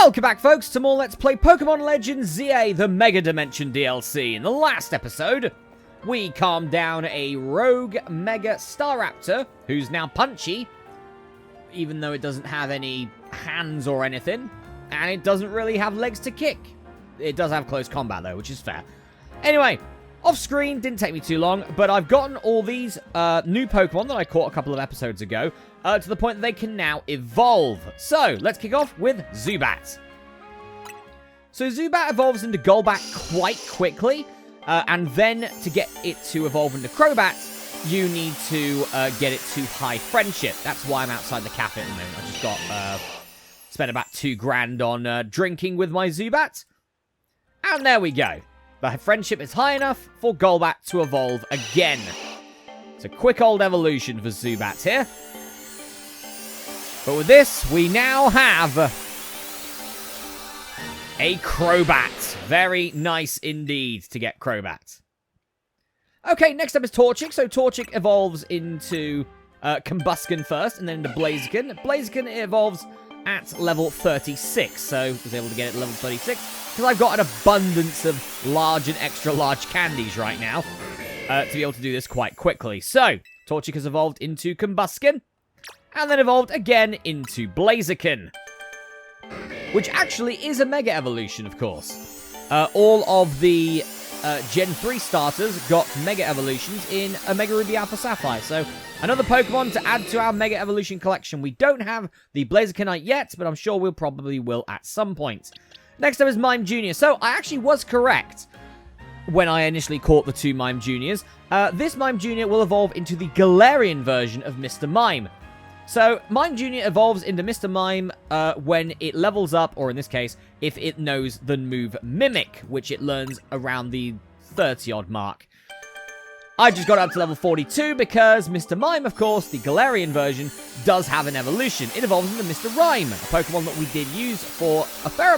Welcome back, folks, to more Let's Play Pokemon Legends ZA, the Mega Dimension DLC. In the last episode, we calmed down a rogue Mega Staraptor, who's now punchy, even though it doesn't have any hands or anything, and it doesn't really have legs to kick. It does have close combat, though, which is fair. Anyway, off-screen, didn't take me too long, but I've gotten all these new Pokemon that I caught a couple of episodes ago, to the point that they can now evolve. So, let's kick off with Zubat. So, Zubat evolves into Golbat quite quickly, and then to get it to evolve into Crobat, you need to get it to high friendship. That's why I'm outside the cafe at the moment. I just got, spent about $2,000 on drinking with my Zubat. And there we go. The friendship is high enough for Golbat to evolve again. It's a quick old evolution for Zubat here. But with this, we now have a Crobat. Very nice indeed to get Crobat. Okay, next up is Torchic. So Torchic evolves into Combusken first, and then into Blaziken. Blaziken evolves at level 36, so I was able to get it at level 36, because I've got an abundance of large and extra large candies right now, to be able to do this quite quickly. So, Torchic has evolved into Combusken, and then evolved again into Blaziken, which actually is a Mega Evolution, of course. All of the Gen 3 starters got Mega Evolutions in Omega Ruby Alpha Sapphire, so another Pokemon to add to our Mega Evolution collection. We don't have the Blazikenite yet, but I'm sure we'll probably will at some point. Next up is Mime Jr. So, I actually was correct when I initially caught the two Mime Juniors. This Mime Jr. will evolve into the Galarian version of Mr. Mime. So, Mime Jr. evolves into Mr. Mime when it levels up, or in this case, if it knows the move Mimic, which it learns around the 30-odd mark. I just got up to level 42 because Mr. Mime, of course, the Galarian version, does have an evolution. It evolves into Mr. Rhyme, a Pokemon that we did use for a fair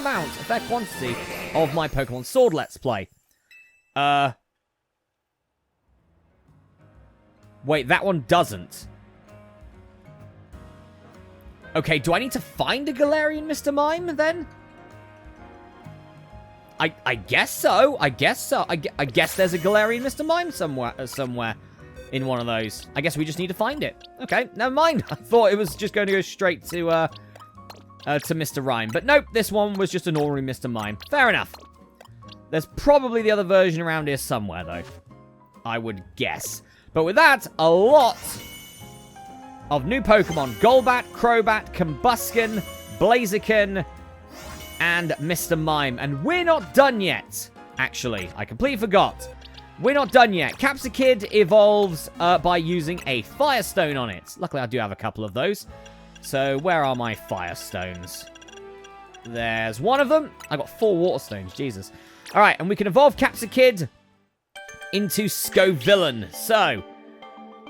quantity of my Pokemon Sword Let's Play. Wait, that one doesn't. Okay, do I need to find a Galarian Mr. Mime, then? I guess so. I guess so. I guess there's a Galarian Mr. Mime somewhere in one of those. I guess we just need to find it. Okay, never mind. I thought it was just going to go straight to Mr. Rhyme. But nope, this one was just an ordinary Mr. Mime. Fair enough. There's probably the other version around here somewhere, though. I would guess. But with that, a lot of new Pokemon. Golbat, Crobat, Combusken, Blaziken, and Mr. Mime. And we're not done yet, actually. I completely forgot. We're not done yet. Capsakid evolves by using a Firestone on it. Luckily, I do have a couple of those. So, where are my Firestones? There's one of them. I got 4 Water Stones. Jesus. Alright, and we can evolve Capsakid into Scovillain. So,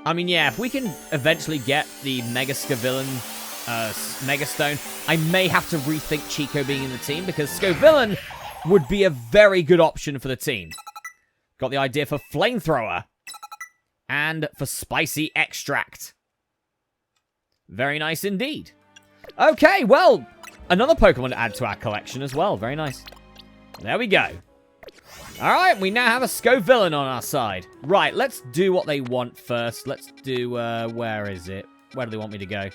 I mean, yeah, if we can eventually get the Mega Scovillain Mega Stone, I may have to rethink Chico being in the team, because Scovillain would be a very good option for the team. Got the idea for Flamethrower. And for Spicy Extract. Very nice indeed. Okay, well, another Pokemon to add to our collection as well. Very nice. There we go. Alright, we now have a Scovillain on our side. Right, let's do what they want first. Let's do, where is it? Where do they want me to go?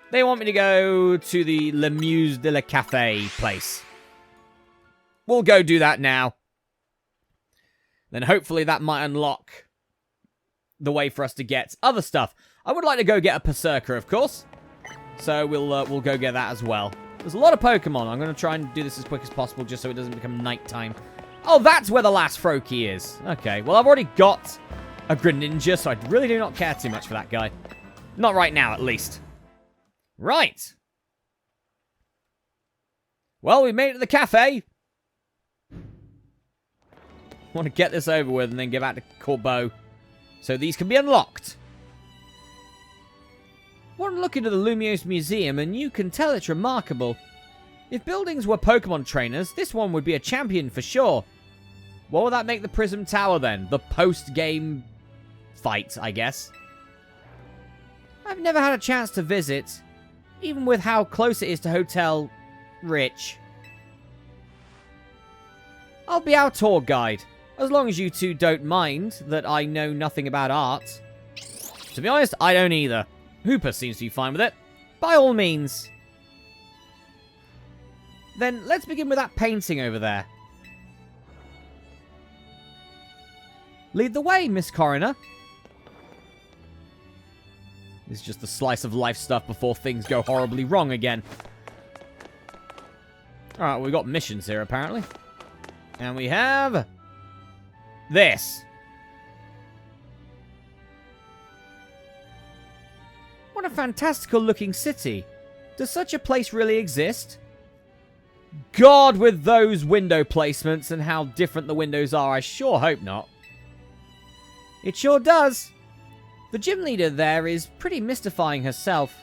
They want me to go to the Le Muse de la Café place. We'll go do that now. Then hopefully that might unlock the way for us to get other stuff. I would like to go get a Berserker, of course. So we'll go get that as well. There's a lot of Pokemon. I'm going to try and do this as quick as possible just so it doesn't become nighttime. Oh, that's where the last Froakie is. Okay, well, I've already got a Greninja, so I really do not care too much for that guy. Not right now, at least. Right. Well, we made it to the cafe. Want to get this over with and then get back to Corbeau, so these can be unlocked. One look into the Lumiose Museum and you can tell it's remarkable. If buildings were Pokemon trainers, this one would be a champion for sure. What would that make the Prism Tower then? The post-game fight, I guess. I've never had a chance to visit. Even with how close it is to Hotel Rich. I'll be our tour guide, as long as you two don't mind that I know nothing about art. To be honest, I don't either. Hooper seems to be fine with it. By all means. Then let's begin with that painting over there. Lead the way, Miss Coroner. This is just the slice of life stuff before things go horribly wrong again. Alright, well, we've got missions here, apparently. And we have... this. What a fantastical looking city. Does such a place really exist? God, with those window placements and how different the windows are, I sure hope not. It sure does. The gym leader there is pretty mystifying herself.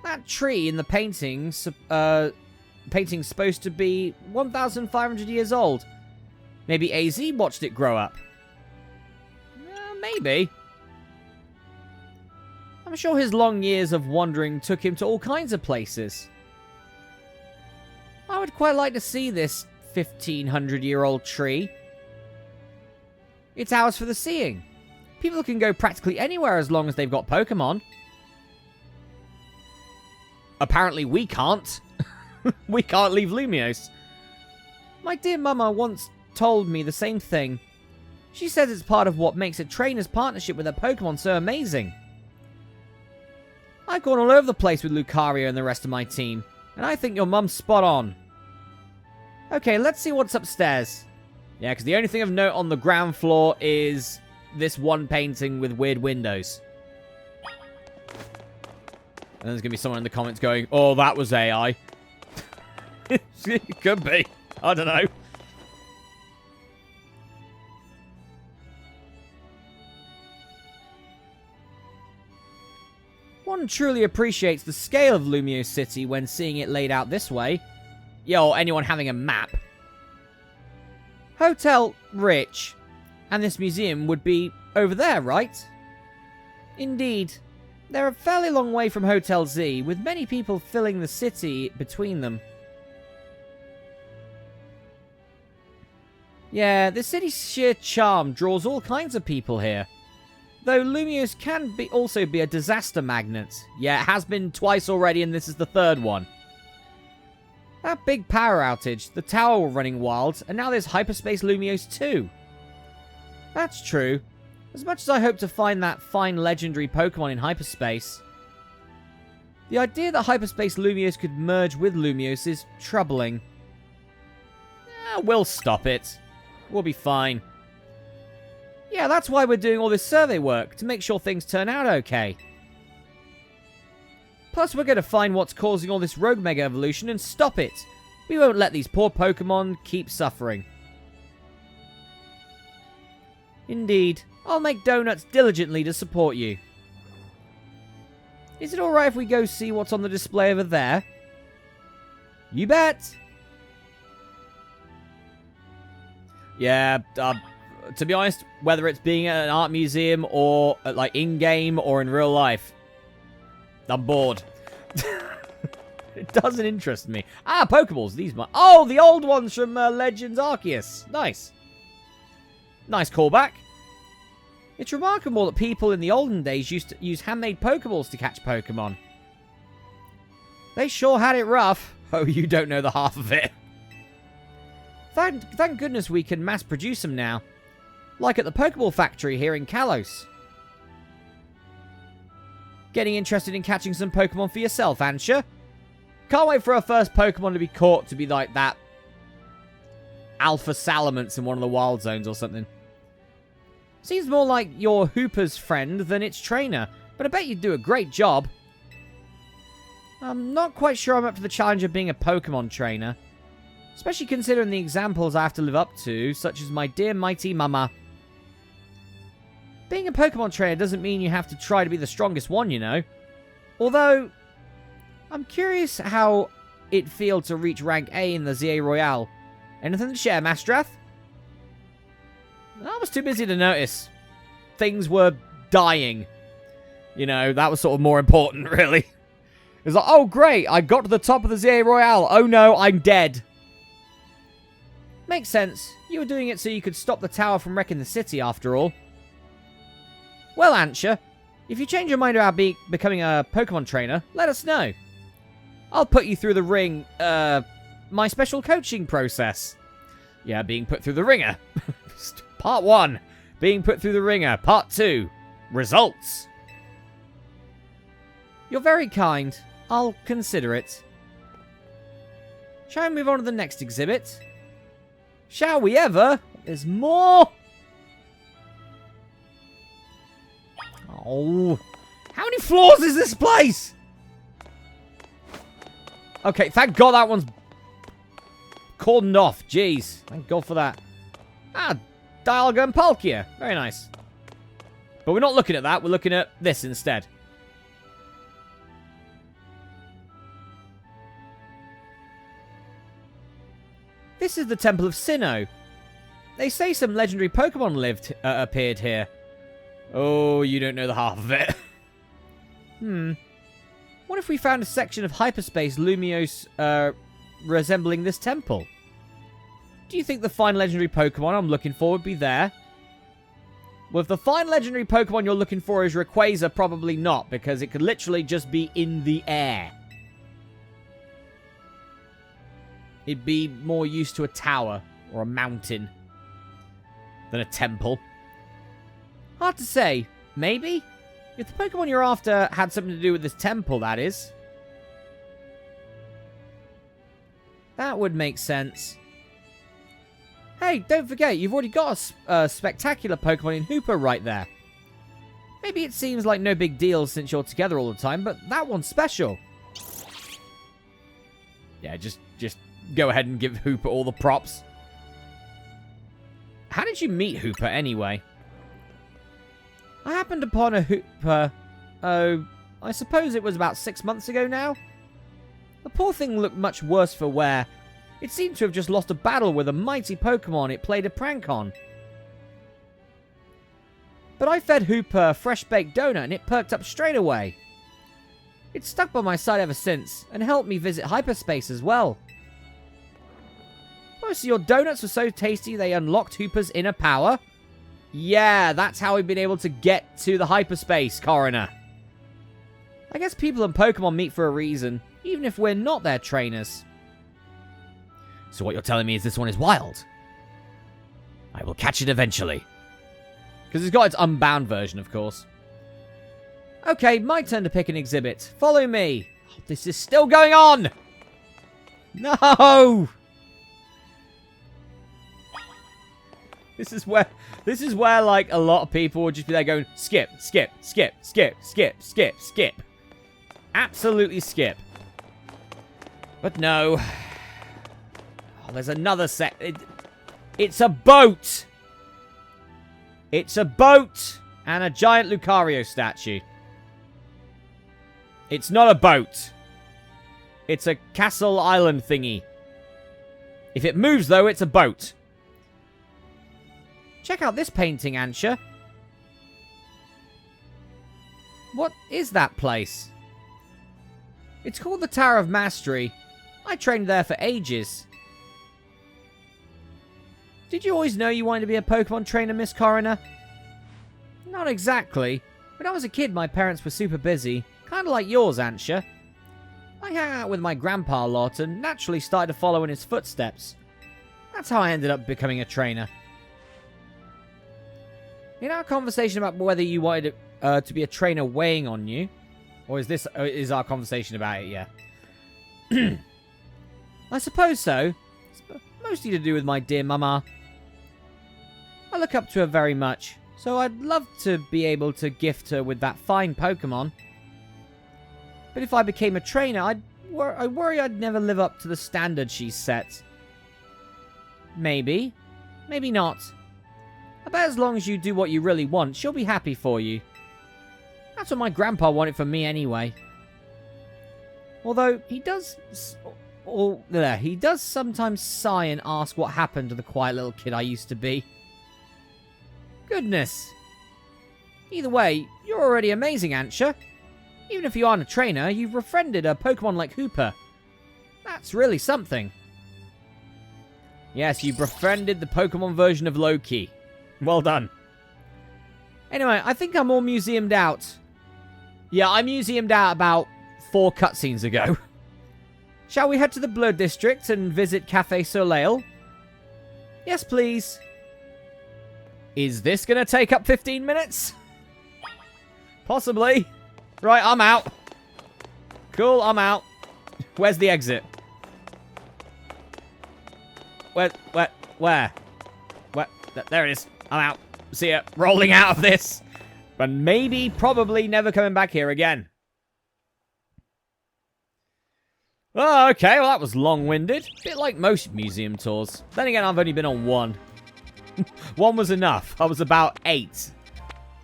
That tree in the painting's supposed to be 1,500 years old. Maybe AZ watched it grow up. Maybe. I'm sure his long years of wandering took him to all kinds of places. I would quite like to see this 1,500-year-old tree. It's ours for the seeing. People can go practically anywhere as long as they've got Pokemon. Apparently we can't. We can't leave Lumiose. My dear mama once told me the same thing. She says it's part of what makes a trainer's partnership with a Pokemon so amazing. I've gone all over the place with Lucario and the rest of my team, and I think your mum's spot on. Okay, let's see what's upstairs. Yeah, because the only thing of note on the ground floor is this one painting with weird windows. And there's going to be someone in the comments going, oh, that was AI. It could be. I don't know. One truly appreciates the scale of Lumiose City when seeing it laid out this way. Yeah, or anyone having a map. Hotel Rich. And this museum would be over there, right? Indeed. They're a fairly long way from Hotel Z, with many people filling the city between them. Yeah, the city's sheer charm draws all kinds of people here. Though Lumiose can also be a disaster magnet. Yeah, it has been twice already, and this is the third one. That big power outage, the tower were running wild, and now there's Hyperspace Lumiose too. That's true. As much as I hope to find that fine legendary Pokemon in hyperspace, the idea that Hyperspace Lumiose could merge with Lumiose is troubling. We'll stop it. We'll be fine. Yeah, that's why we're doing all this survey work, to make sure things turn out okay. Plus, we're going to find what's causing all this rogue mega evolution and stop it. We won't let these poor Pokemon keep suffering. Indeed. I'll make donuts diligently to support you. Is it alright if we go see what's on the display over there? You bet! Yeah, to be honest, whether it's being at an art museum or like in-game or in real life, I'm bored. It doesn't interest me. Ah, Pokeballs. These might... Oh, the old ones from Legends Arceus. Nice. Nice callback. It's remarkable that people in the olden days used to use handmade Pokeballs to catch Pokemon. They sure had it rough. Oh, you don't know the half of it. Thank goodness we can mass produce them now. Like at the Pokeball factory here in Kalos. Getting interested in catching some Pokemon for yourself, Ansha? Can't wait for our first Pokemon to be caught to be like that Alpha Salamence in one of the wild zones or something. Seems more like your Hooper's friend than its trainer, but I bet you'd do a great job. I'm not quite sure I'm up to the challenge of being a Pokemon trainer. Especially considering the examples I have to live up to, such as my dear mighty mama. Being a Pokemon trainer doesn't mean you have to try to be the strongest one, you know. Although, I'm curious how it feels to reach rank A in the ZA Royale. Anything to share, Masterath? I was too busy to notice. Things were dying. You know, that was sort of more important, really. It's like, oh, great, I got to the top of the Zia Royale. Oh, no, I'm dead. Makes sense. You were doing it so you could stop the tower from wrecking the city, after all. Well, Ansha, if you change your mind about becoming a Pokemon trainer, let us know. I'll put you through the ring, my special coaching process. Yeah, being put through the ringer. Part 1. Being put through the ringer. Part 2. Results. You're very kind. I'll consider it. Shall we move on to the next exhibit? Shall we ever? There's more. Oh. How many floors is this place? Okay, thank God that one's cordoned off. Jeez. Thank God for that. Ah, Dialga and Palkia. Very nice. But we're not looking at that. We're looking at this instead. This is the Temple of Sinnoh. They say some legendary Pokemon appeared here. Oh, you don't know the half of it. What if we found a section of hyperspace Lumiose resembling this temple? Do you think the fine legendary Pokemon I'm looking for would be there? Well, if the fine legendary Pokemon you're looking for is Rayquaza, probably not, because it could literally just be in the air. It'd be more used to a tower or a mountain than a temple. Hard to say. Maybe? If the Pokemon you're after had something to do with this temple, that is. That would make sense. Hey, don't forget, you've already got a spectacular Pokemon in Hooper right there. Maybe it seems like no big deal since you're together all the time, but that one's special. Yeah, just go ahead and give Hooper all the props. How did you meet Hooper anyway? I happened upon a Hooper, I suppose it was about 6 months ago now. The poor thing looked much worse for wear. It seemed to have just lost a battle with a mighty Pokemon it played a prank on. But I fed Hooper a fresh-baked donut and it perked up straight away. It's stuck by my side ever since, and helped me visit hyperspace as well. Oh, so your donuts were so tasty they unlocked Hooper's inner power? Yeah, that's how we've been able to get to the hyperspace, Coroner. I guess people and Pokemon meet for a reason, even if we're not their trainers. So what you're telling me is this one is wild? I will catch it eventually. Because it's got its unbound version, of course. Okay, my turn to pick an exhibit. Follow me. Oh, this is still going on! No! This is where, like, a lot of people would just be there going, skip, skip, skip, skip, skip, skip, skip. Absolutely skip. But no. Oh, there's another it's a boat! It's a boat and a giant Lucario statue. It's not a boat. It's a castle island thingy. If it moves, though, it's a boat. Check out this painting, Ansha. What is that place? It's called the Tower of Mastery. I trained there for ages. Did you always know you wanted to be a Pokemon trainer, Miss Coroner? Not exactly. When I was a kid, my parents were super busy. Kind of like yours, Ansha. I hang out with my grandpa a lot and naturally started to follow in his footsteps. That's how I ended up becoming a trainer. In our conversation about whether you wanted to be a trainer weighing on you, or is our conversation about it? Yeah. I suppose so. It's mostly to do with my dear mama. I look up to her very much, so I'd love to be able to gift her with that fine Pokemon. But if I became a trainer, I worry I'd never live up to the standard she's set. Maybe. Maybe not. I bet as long as you do what you really want, she'll be happy for you. That's what my grandpa wanted for me anyway. Although, he does sometimes sigh and ask what happened to the quiet little kid I used to be. Goodness. Either way, you're already amazing, Ansha. Even if you aren't a trainer, you've befriended a Pokemon like Hooper. That's really something. Yes, you befriended the Pokemon version of Loki. Well done. Anyway, I think I'm all museumed out. Yeah, I museumed out about 4 cutscenes ago. Shall we head to the Blur District and visit Cafe Soleil? Yes, please. Is this going to take up 15 minutes? Possibly. Right, I'm out. Cool, I'm out. Where's the exit? Where? There it is. I'm out. See ya. Rolling out of this. But maybe, probably never coming back here again. Oh, okay. Well, that was long-winded. Bit like most museum tours. Then again, I've only been on one. One was enough. I was about 8.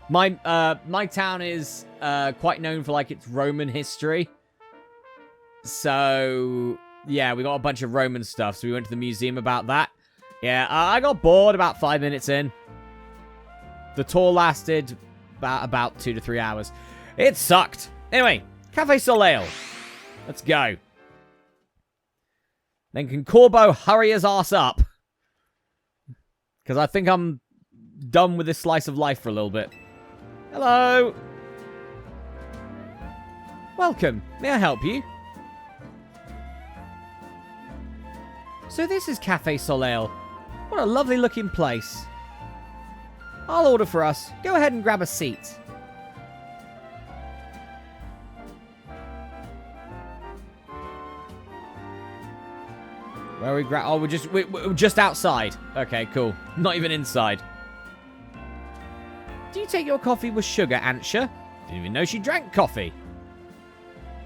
My town is quite known for, like, its Roman history. So, yeah, we got a bunch of Roman stuff, so we went to the museum about that. Yeah, I got bored about 5 minutes in. The tour lasted about 2 to 3 hours. It sucked. Anyway, Cafe Soleil. Let's go. Then can Corbo hurry his ass up? Because I think I'm done with this slice of life for a little bit. Hello. Welcome. May I help you? So this is Cafe Soleil. What a lovely looking place. I'll order for us. Go ahead and grab a seat. Where are we oh, we're just outside. Okay, cool. Not even inside. Do you take your coffee with sugar, Antja? Didn't even know she drank coffee.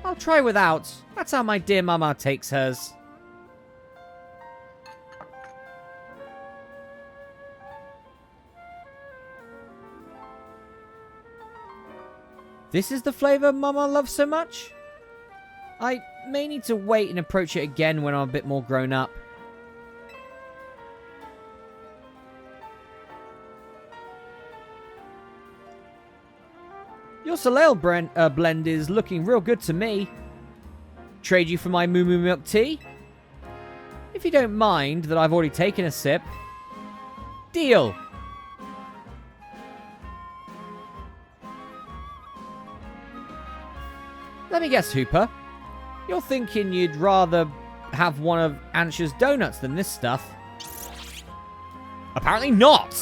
I'll try without. That's how my dear mama takes hers. This is the flavor Mama loves so much? I may need to wait and approach it again when I'm a bit more grown up. Your Soleil blend is looking real good to me. Trade you for my Moo Moo Milk Tea? If you don't mind that I've already taken a sip. Deal! Let me guess, Hooper. You're thinking you'd rather have one of Antja's donuts than this stuff. Apparently not!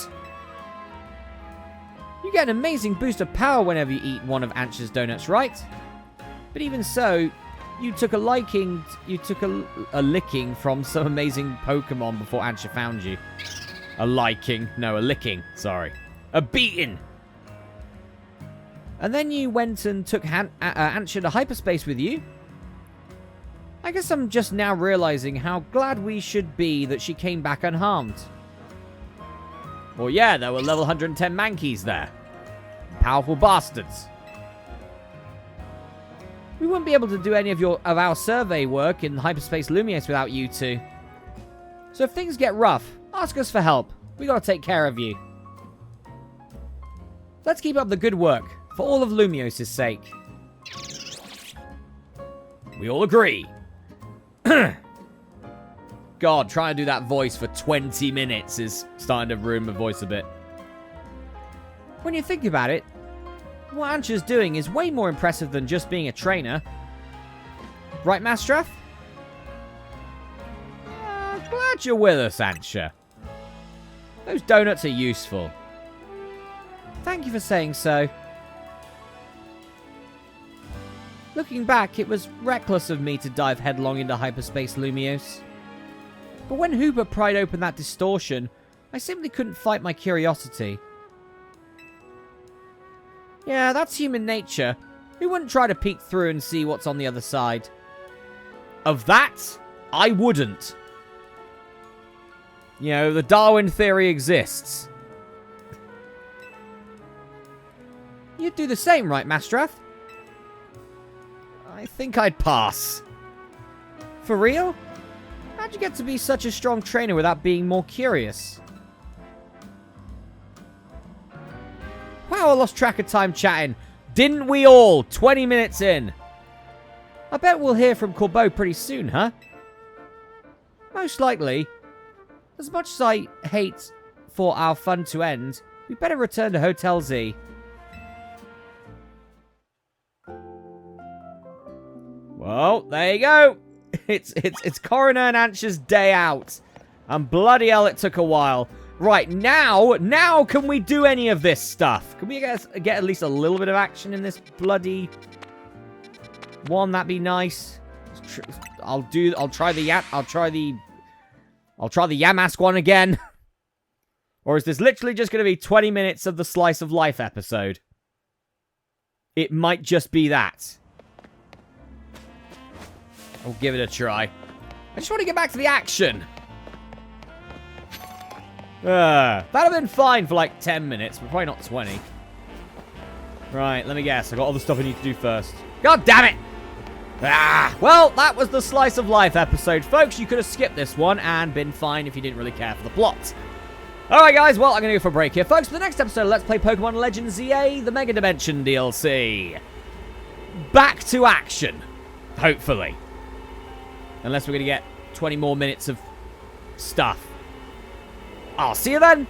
You get an amazing boost of power whenever you eat one of Antja's donuts, right? But even so, you took a licking from some amazing Pokemon before Antja found you. A liking. No, a licking. Sorry. A beating! And then you went and took Antja to hyperspace with you? I guess I'm just now realizing how glad we should be that she came back unharmed. Well, yeah, there were level 110 Mankeys there. Powerful bastards. We wouldn't be able to do any of our survey work in Hyperspace Lumiose without you two. So if things get rough, ask us for help. We gotta take care of you. Let's keep up the good work. For all of Lumiose's sake. We all agree. God, trying to do that voice for 20 minutes is starting to ruin my voice a bit. When you think about it, what Antja's doing is way more impressive than just being a trainer. Right, Masterath? Glad you're with us, Antja. Those donuts are useful. Thank you for saying so. Looking back, it was reckless of me to dive headlong into Hyperspace Lumiose. But when Hooper pried open that distortion, I simply couldn't fight my curiosity. Yeah, that's human nature. Who wouldn't try to peek through and see what's on the other side? Of that, I wouldn't. You know, the Darwin theory exists. You'd do the same, right, Masterath? I think I'd pass. For real? How'd you get to be such a strong trainer without being more curious? Wow, I lost track of time chatting. Didn't we all? 20 minutes in. I bet we'll hear from Corbeau pretty soon, huh? Most likely. As much as I hate for our fun to end, we better return to Hotel Z. Well, there you go. It's Coroner and Ansh's day out. And bloody hell, it took a while. Right, now can we do any of this stuff? Can we get at least a little bit of action in this bloody one? That'd be nice. I'll try the Yamask one again. Or is this literally just going to be 20 minutes of the Slice of Life episode? It might just be that. I'll give it a try. I just want to get back to the action. That'd have been fine for like 10 minutes, but probably not 20. Right, let me guess. I got all the stuff I need to do first. God damn it! Well, that was the Slice of Life episode, folks. You could have skipped this one and been fine if you didn't really care for the plot. Alright, guys. Well, I'm going to go for a break here, folks. For the next episode, let's play Pokemon Legends ZA, the Mega Dimension DLC. Back to action. Hopefully. Unless we're going to get 20 more minutes of stuff. I'll see you then.